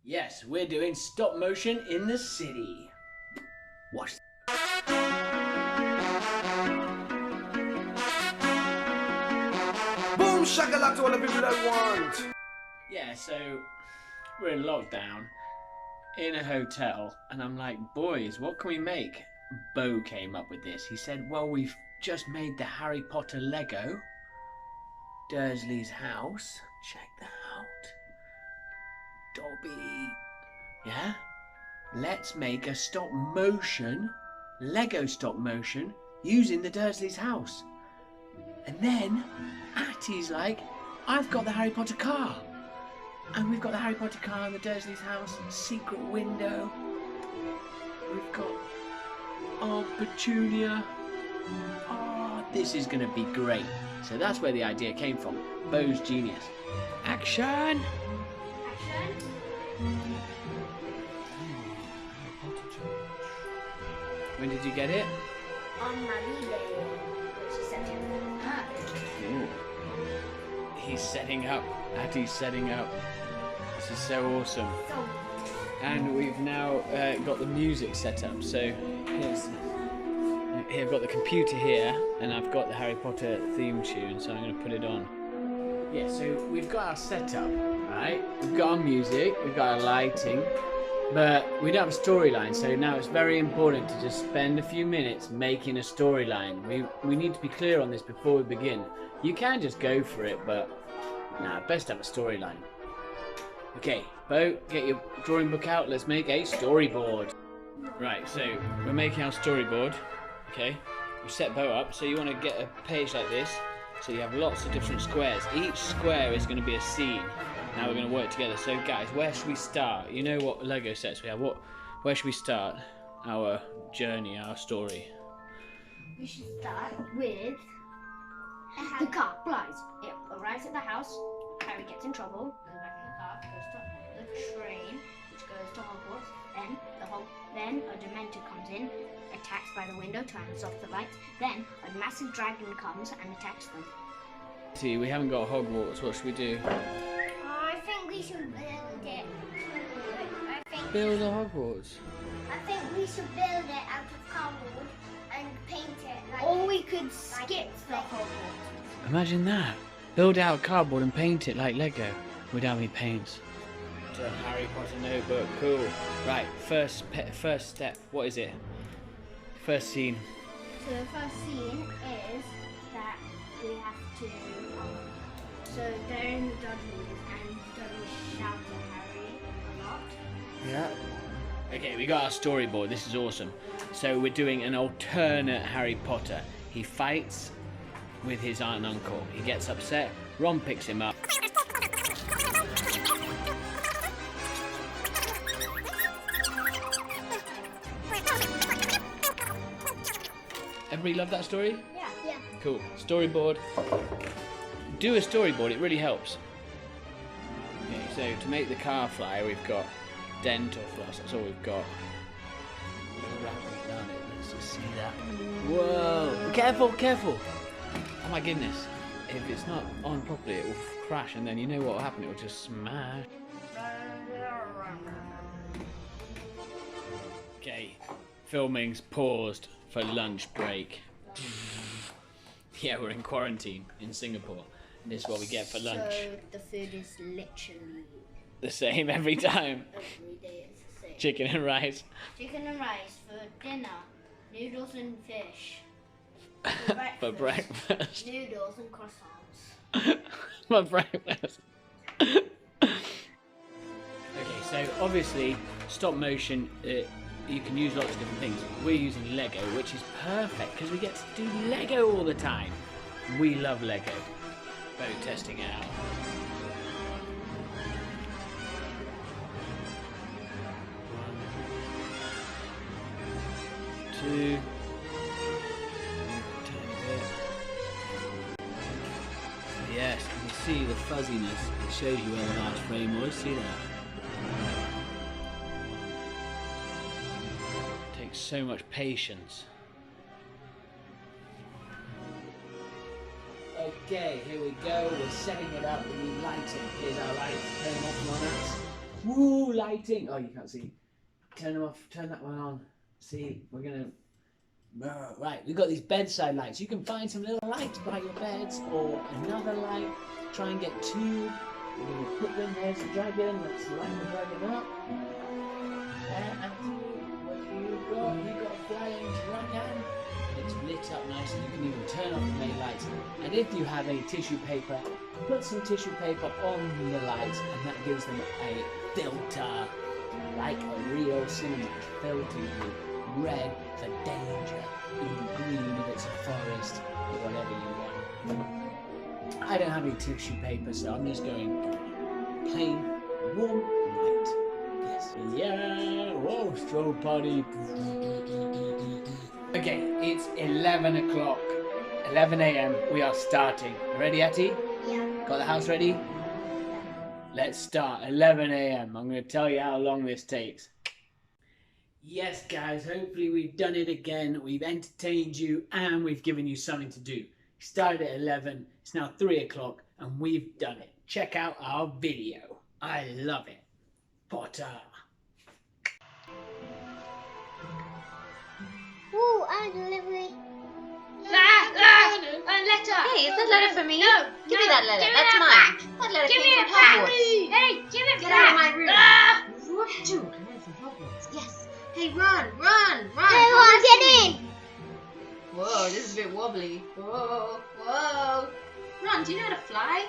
Yes, we're doing stop motion in the city. Watch. Boom shakalaka to all the people that want. Yeah, so we're in lockdown in a hotel, and I'm like, boys, what can we make? Beau came up with this. He said, well, we've just made the Harry Potter Lego Dursley's house. Check that out. Dobby. Yeah? Let's make a stop motion, Lego stop motion, using the Dursley's house. And then Attie's like, I've got the Harry Potter car. And we've got the Harry Potter car in the Dursley's house, secret window. We've got Aunt Petunia. Oh, this is gonna be great. So that's where the idea came from. Beau's genius. Action! When did you get it? On my birthday, which is September 3rd. Ooh. He's setting up. Attie's setting up. This is so awesome. And we've now got the music set up. So here I've got the computer here, and I've got the Harry Potter theme tune, so I'm going to put it on. Yeah, so we've got our setup, right? We've got our music, we've got our lighting, but we don't have a storyline, so now it's very important to just spend a few minutes making a storyline. We need to be clear on this before we begin. You can just go for it, but nah, best have a storyline. Okay, Beau, get your drawing book out, let's make a storyboard. Right, so we're making our storyboard, okay? We set Beau up, so you want to get a page like this, so you have lots of different squares. Each square is going to be a scene. Now we're going to work together. So guys, where should we start? You know what Lego sets we have. Where should we start our journey, our story? We should start with the car flies. It arrives at the house. Harry gets in trouble. Goes back in the car. Goes to the train, which goes to Hogwarts. Then a Dementor comes in, attacks by the window, turns off the lights. Then a massive dragon comes and attacks them. See, we haven't got Hogwarts. What should we do? I think we should build it. Build a Hogwarts. I think we should build it out of cardboard and paint it like. Or we could skip the Hogwarts. Imagine that. Build out cardboard and paint it like Lego without any paints. To a Harry Potter notebook. Cool. Right. First step. What is it? First scene. So the first scene is that we have to. So they're in the Dudleys and Dudleys shout at Harry a lot. Yeah. Okay, we got our storyboard. This is awesome. So we're doing an alternate Harry Potter. He fights with his aunt and uncle. He gets upset. Ron picks him up. Everybody love that story? Yeah. Cool. Storyboard. Do a storyboard, it really helps. Okay, so to make the car fly, we've got dental floss, that's all we've got. We'll wrap it down it, let's just see that. Whoa! Careful, careful! Oh my goodness. If it's not on properly, it will crash, and then you know what will happen, it will just smash. Okay, filming's paused for lunch break. Yeah, we're in quarantine in Singapore. This is what we get for lunch. So the food is literally The same every time. every day it's the same. Chicken and rice. Chicken and rice for dinner, noodles and fish. For breakfast. Noodles and croissants. For breakfast. Okay, so obviously stop motion, you can use lots of different things. We're using Lego, which is perfect because we get to do Lego all the time. We love Lego. Beau testing it out. One, two. Tiny bit. Yes, you can see the fuzziness. It shows you where the last frame was. See that? Takes so much patience. Okay, here we go. We're setting it up. We need lighting. Here's our lights. Turn them off on us. Woo, lighting. Oh, you can't see. Turn them off. Turn that one on. See, we're gonna. Right, we've got these bedside lights. You can find some little lights by your beds or another light. Try and get two. We're gonna put them. There's the dragon. Let's light the dragon up. And what you got? You got a flying dragon. It's lit up nicely. You can even turn off the main lights. And if you have any tissue paper, put some tissue paper on the lights, and that gives them a filter, like a real cinema. Filter you. Red for danger, even green if it's a forest, or whatever you want. I don't have any tissue paper, so I'm just going plain warm light. Yes. Yeah, whoa, strobe party. Okay, it's 11 o'clock, 11 a.m. We are starting. Ready, Atty? Yeah. Got the house ready? Let's start, 11 a.m. I'm going to tell you how long this takes. Yes, guys, hopefully we've done it again. We've entertained you and we've given you something to do. We started at 11, it's now 3 o'clock and we've done it. Check out our video. I love it. Potter. Ooh, I delivered. A letter. Hey, is that letter for me? No, Give no, me that letter. give me That's that mine. back. That letter Give me came it from back. Hogwarts. Hey, give it Get back. out of my room. Ah! Dude, a letter from Hogwarts. Yes. Hey, run, run, run. Everyone, get in. Whoa, this is a bit wobbly. Whoa, whoa. Ron, do you know how to fly?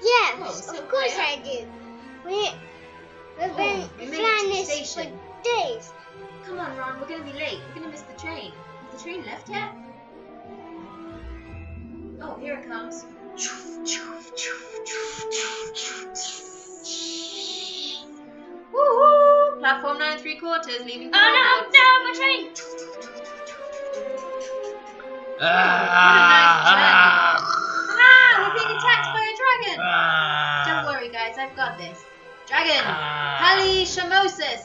Yes, Oh, so of course high I do. We've been we made it to flying the this for station. days. Come on, Ron, we're gonna be late. We're gonna miss the train. Has the train left yet? Oh, here it comes. Woohoo! Platform 9 3/4, leaving. Oh no, no, my train. What a nice journey. Ah, we're being attacked by a dragon. Don't worry, guys, I've got this. Dragon, Hali Shamosis.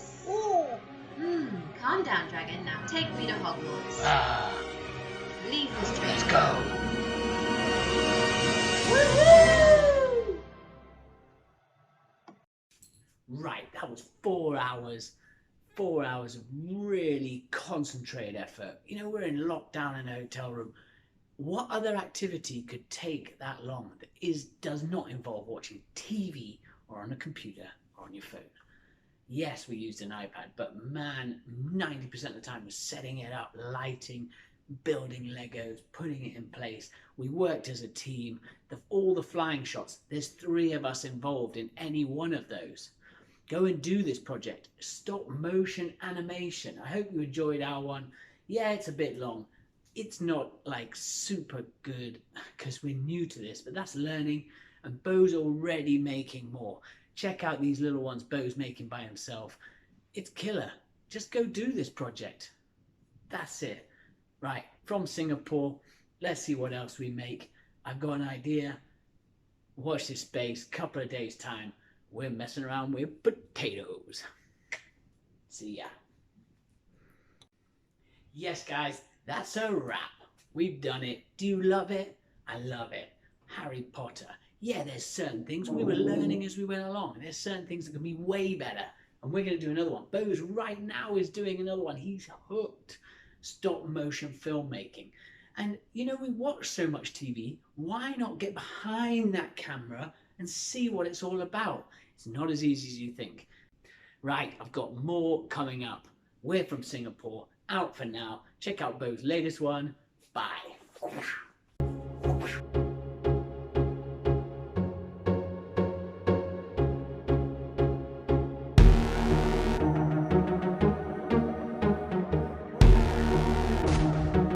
Calm down, dragon. Now take me to Hogwarts. Leave this train. Let's go. Woohoo! Right, that was 4 hours. 4 hours of really concentrated effort. You know, we're in lockdown in a hotel room. What other activity could take that long that does not involve watching TV or on a computer or on your phone? Yes, we used an iPad, but man, 90% of the time was setting it up, lighting, building Legos, putting it in place. We worked as a team. All the flying shots, there's 3 of us involved in any one of those. Go and do this project. Stop motion animation. I hope you enjoyed our one. Yeah, it's a bit long. It's not like super good because we're new to this, but that's learning. And Beau's already making more. Check out these little ones Beau's making by himself. It's killer. Just go do this project. That's it. Right, from Singapore, let's see what else we make. I've got an idea. Watch this space, couple of days time. We're messing around with potatoes. See ya. Yes, guys, that's a wrap. We've done it. Do you love it? I love it. Harry Potter. Yeah, there's certain things we were learning as we went along. There's certain things that can be way better. And we're going to do another one. Beau's right now is doing another one. He's hooked. Stop motion filmmaking. And you know, we watch so much TV. Why not get behind that camera and see what it's all about? It's not as easy as you think. Right, I've got more coming up. We're from Singapore. Out for now. Check out Beau's latest one. Bye.